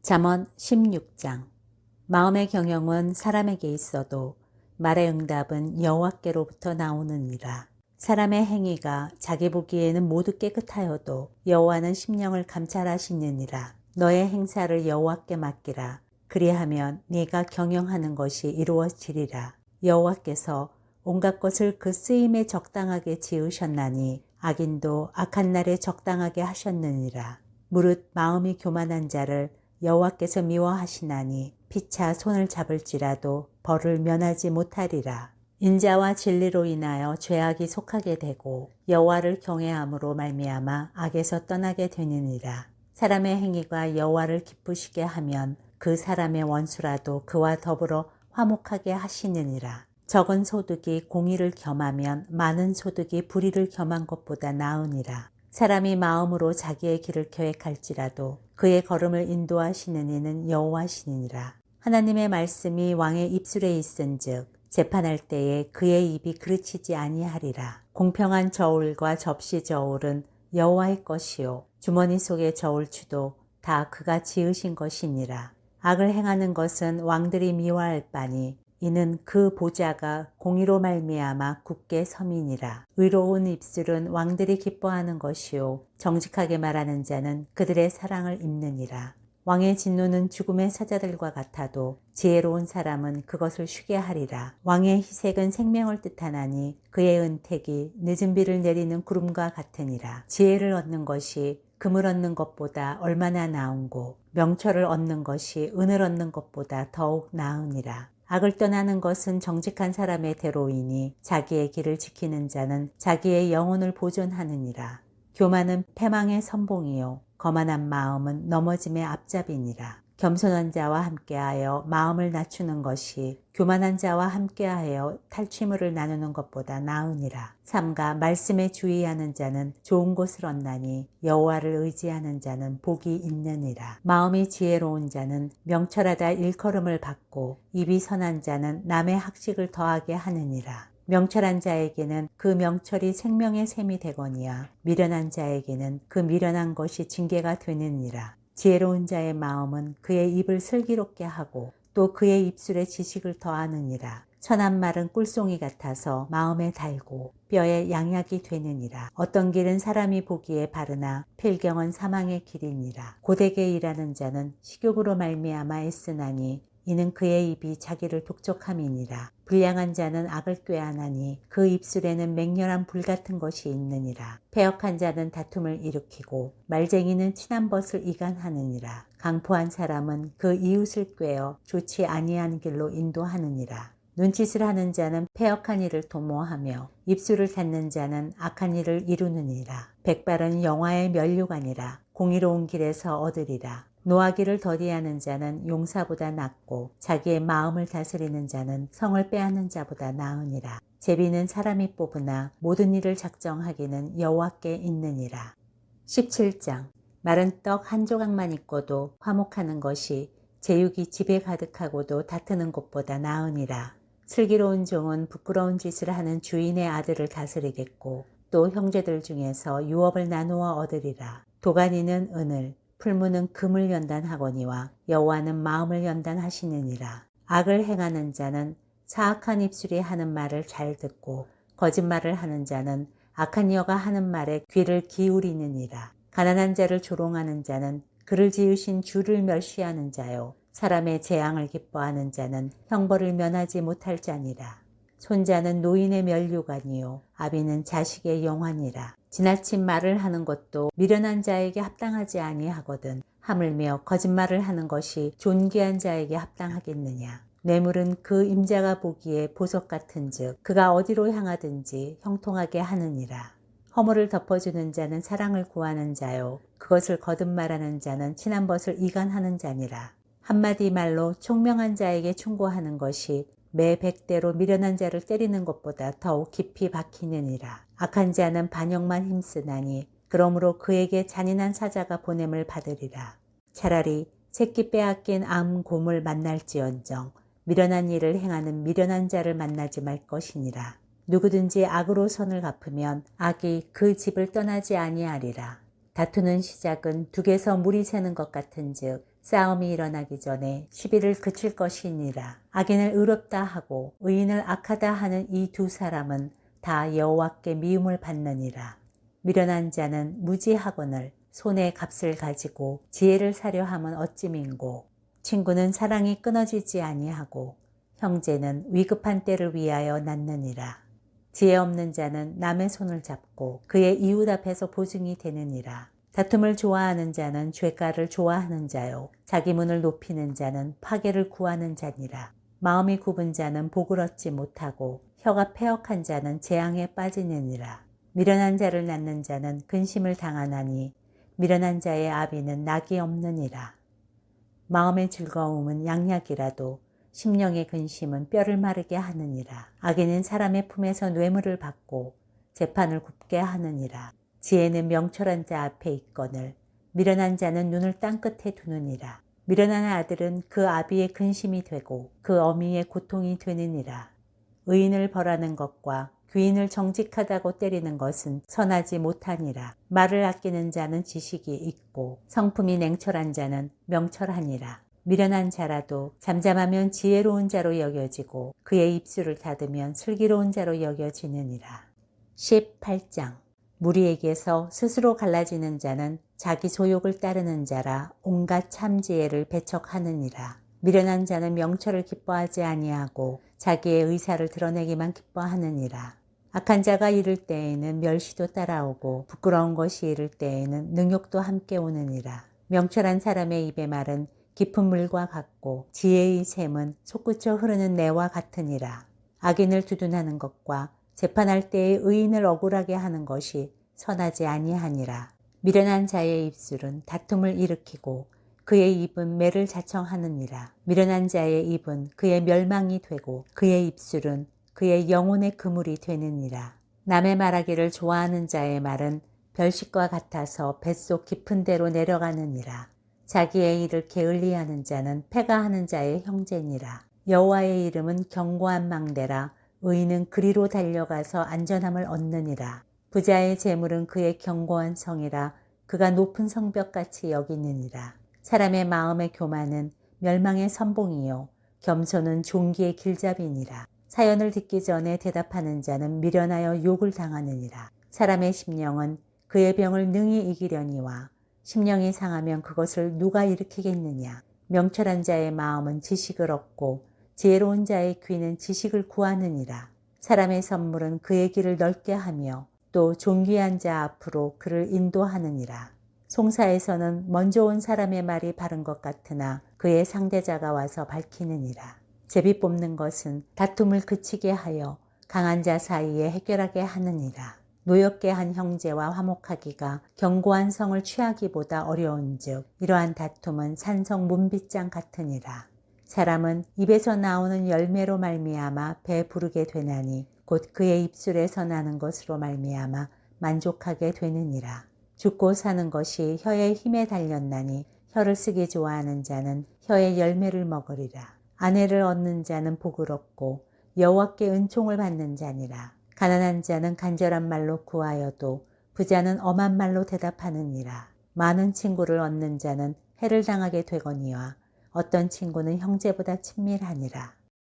잠언 16장. 마음의 경영은 사람에게 있어도 말의 응답은 여호와께로부터 나오느니라. 사람의 행위가 자기 보기에는 모두 깨끗하여도 여호와는 심령을 감찰하시느니라. 너의 행사를 여호와께 맡기라. 그리하면 네가 경영하는 것이 이루어지리라. 여호와께서 온갖 것을 그 쓰임에 적당하게 지으셨나니 악인도 악한 날에 적당하게 하셨느니라. 무릇 마음이 교만한 자를 여호와께서 미워하시나니 피차 손을 잡을지라도 벌을 면하지 못하리라. 인자와 진리로 인하여 죄악이 속하게 되고 여호와를 경외함으로 말미암아 악에서 떠나게 되느니라. 사람의 행위가 여호와를 기쁘시게 하면 그 사람의 원수라도 그와 더불어 화목하게 하시느니라. 적은 소득이 공의를 겸하면 많은 소득이 불의를 겸한 것보다 나으니라. 사람이 마음으로 자기의 길을 계획할지라도 그의 걸음을 인도하시는 이는 여호와시니라. 하나님의 말씀이 왕의 입술에 있은즉 재판할 때에 그의 입이 그르치지 아니하리라. 공평한 저울과 접시 저울은 여호와의 것이요 주머니 속의 저울추도 다 그가 지으신 것이니라. 악을 행하는 것은 왕들이 미워할 바니 이는 그 보좌가 공의로 말미암아 굳게 서민이라. 의로운 입술은 왕들이 기뻐하는 것이요 정직하게 말하는 자는 그들의 사랑을 입느니라. 왕의 진노는 죽음의 사자들과 같아도 지혜로운 사람은 그것을 쉬게 하리라. 왕의 희색은 생명을 뜻하나니 그의 은택이 늦은 비를 내리는 구름과 같으니라. 지혜를 얻는 것이 금을 얻는 것보다 얼마나 나은고 명철을 얻는 것이 은을 얻는 것보다 더욱 나으니라. 악을 떠나는 것은 정직한 사람의 대로이니 자기의 길을 지키는 자는 자기의 영혼을 보존하느니라. 교만은 패망의 선봉이요 거만한 마음은 넘어짐의 앞잡이니라. 겸손한 자와 함께하여 마음을 낮추는 것이 교만한 자와 함께하여 탈취물을 나누는 것보다 나으니라. 삼가 말씀에 주의하는 자는 좋은 것을 얻나니 여호와를 의지하는 자는 복이 있느니라. 마음이 지혜로운 자는 명철하다 일컬음을 받고 입이 선한 자는 남의 학식을 더하게 하느니라. 명철한 자에게는 그 명철이 생명의 샘이 되거니와 미련한 자에게는 그 미련한 것이 징계가 되느니라. 지혜로운 자의 마음은 그의 입을 슬기롭게 하고 또 그의 입술에 지식을 더하느니라. 천한 말은 꿀송이 같아서 마음에 달고 뼈에 양약이 되느니라. 어떤 길은 사람이 보기에 바르나 필경은 사망의 길이니라. 고되게 일하는 자는 식욕으로 말미암아 애쓰나니 이는 그의 입이 자기를 독촉함이니라. 불량한 자는 악을 꾀하나니 그 입술에는 맹렬한 불 같은 것이 있느니라. 패역한 자는 다툼을 일으키고 말쟁이는 친한 벗을 이간하느니라. 강포한 사람은 그 이웃을 꾀어 좋지 아니한 길로 인도하느니라. 눈짓을 하는 자는 패역한 일을 도모하며 입술을 닫는 자는 악한 일을 이루느니라. 백발은 영화의 면류관이라. 공의로운 길에서 얻으리라. 노하기를 더디하는 자는 용사보다 낫고 자기의 마음을 다스리는 자는 성을 빼앗는 자보다 나으니라. 제비는 사람이 뽑으나 모든 일을 작정하기는 여호와께 있느니라. 17장. 마른 떡 한 조각만 있고도 화목하는 것이 제육이 집에 가득하고도 다투는 것보다 나으니라. 슬기로운 종은 부끄러운 짓을 하는 주인의 아들을 다스리겠고 또 형제들 중에서 유업을 나누어 얻으리라. 도가니는 은을 풀무는 금을 연단하거니와 여호와는 마음을 연단하시느니라. 악을 행하는 자는 사악한 입술이 하는 말을 잘 듣고 거짓말을 하는 자는 악한 여가 하는 말에 귀를 기울이느니라. 가난한 자를 조롱하는 자는 그를 지으신 주를 멸시하는 자요 사람의 재앙을 기뻐하는 자는 형벌을 면하지 못할 자니라. 손자는 노인의 면류관이요 아비는 자식의 영환이라. 지나친 말을 하는 것도 미련한 자에게 합당하지 아니하거든 하물며 거짓말을 하는 것이 존귀한 자에게 합당하겠느냐. 뇌물은 그 임자가 보기에 보석 같은즉 그가 어디로 향하든지 형통하게 하느니라. 허물을 덮어주는 자는 사랑을 구하는 자요 그것을 거듭 말하는 자는 친한 벗을 이간하는 자니라. 한마디 말로 총명한 자에게 충고하는 것이 매 100대로 미련한 자를 때리는 것보다 더욱 깊이 박히느니라. 악한 자는 반역만 힘쓰나니 그러므로 그에게 잔인한 사자가 보냄을 받으리라. 차라리 새끼 빼앗긴 암 곰을 만날지언정 미련한 일을 행하는 미련한 자를 만나지 말 것이니라. 누구든지 악으로 선을 갚으면 악이 그 집을 떠나지 아니하리라. 다투는 시작은 둑에서 물이 새는 것 같은즉 싸움이 일어나기 전에 시비를 그칠 것이니라. 악인을 의롭다 하고 의인을 악하다 하는 이 두 사람은 다 여호와께 미움을 받느니라. 미련한 자는 무지하거늘 손에 값을 가지고 지혜를 사려 함은 어찌민고. 친구는 사랑이 끊어지지 아니하고 형제는 위급한 때를 위하여 낳느니라. 지혜 없는 자는 남의 손을 잡고 그의 이웃 앞에서 보증이 되느니라. 다툼을 좋아하는 자는 죄가를 좋아하는 자요 자기 문을 높이는 자는 파괴를 구하는 자니라. 마음이 굽은 자는 복을 얻지 못하고 혀가 패역한 자는 재앙에 빠지느니라. 미련한 자를 낳는 자는 근심을 당하나니 미련한 자의 아비는 낙이 없느니라. 마음의 즐거움은 양약이라도 심령의 근심은 뼈를 마르게 하느니라. 악인은 사람의 품에서 뇌물을 받고 재판을 굽게 하느니라. 지혜는 명철한 자 앞에 있거늘 미련한 자는 눈을 땅끝에 두느니라. 미련한 아들은 그 아비의 근심이 되고 그 어미의 고통이 되느니라. 의인을 벌하는 것과 귀인을 정직하다고 때리는 것은 선하지 못하니라. 말을 아끼는 자는 지식이 있고 성품이 냉철한 자는 명철하니라. 미련한 자라도 잠잠하면 지혜로운 자로 여겨지고 그의 입술을 닫으면 슬기로운 자로 여겨지느니라. 18장 무리에게서 스스로 갈라지는 자는 자기 소욕을 따르는 자라 온갖 참지혜를 배척하느니라. 미련한 자는 명철을 기뻐하지 아니하고 자기의 의사를 드러내기만 기뻐하느니라. 악한 자가 이를 때에는 멸시도 따라오고 부끄러운 것이 이를 때에는 능욕도 함께 오느니라. 명철한 사람의 입의 말은 깊은 물과 같고 지혜의 샘은 솟구쳐 흐르는 내와 같으니라. 악인을 두둔하는 것과 재판할 때에 의인을 억울하게 하는 것이 선하지 아니하니라. 미련한 자의 입술은 다툼을 일으키고 그의 입은 매를 자청하느니라. 미련한 자의 입은 그의 멸망이 되고 그의 입술은 그의 영혼의 그물이 되느니라. 남의 말하기를 좋아하는 자의 말은 별식과 같아서 뱃속 깊은 데로 내려가느니라. 자기의 일을 게을리하는 자는 패가하는 자의 형제니라. 여호와의 이름은 견고한 망대라. 의인은 그리로 달려가서 안전함을 얻느니라. 부자의 재물은 그의 견고한 성이라. 그가 높은 성벽같이 여기느니라. 사람의 마음의 교만은 멸망의 선봉이요 겸손은 종기의 길잡이니라. 사연을 듣기 전에 대답하는 자는 미련하여 욕을 당하느니라. 사람의 심령은 그의 병을 능히 이기려니와 심령이 상하면 그것을 누가 일으키겠느냐. 명철한 자의 마음은 지식을 얻고 지혜로운 자의 귀는 지식을 구하느니라. 사람의 선물은 그의 길을 넓게 하며 또 존귀한 자 앞으로 그를 인도하느니라. 송사에서는 먼저 온 사람의 말이 바른 것 같으나 그의 상대자가 와서 밝히느니라. 제비 뽑는 것은 다툼을 그치게 하여 강한 자 사이에 해결하게 하느니라. 노엽게 한 형제와 화목하기가 견고한 성을 취하기보다 어려운즉 이러한 다툼은 산성 문빗장 같으니라. 사람은 입에서 나오는 열매로 말미암아 배 부르게 되나니 곧 그의 입술에서 나는 것으로 말미암아 만족하게 되느니라. 죽고 사는 것이 혀의 힘에 달렸나니 혀를 쓰기 좋아하는 자는 혀의 열매를 먹으리라. 아내를 얻는 자는 복을 얻고 여호와께 은총을 받는 자니라. 가난한 자는 간절한 말로 구하여도 부자는 엄한 말로 대답하느니라. 많은 친구를 얻는 자는 해를 당하게 되거니와 어떤 친구는 형제보다 친밀하니라.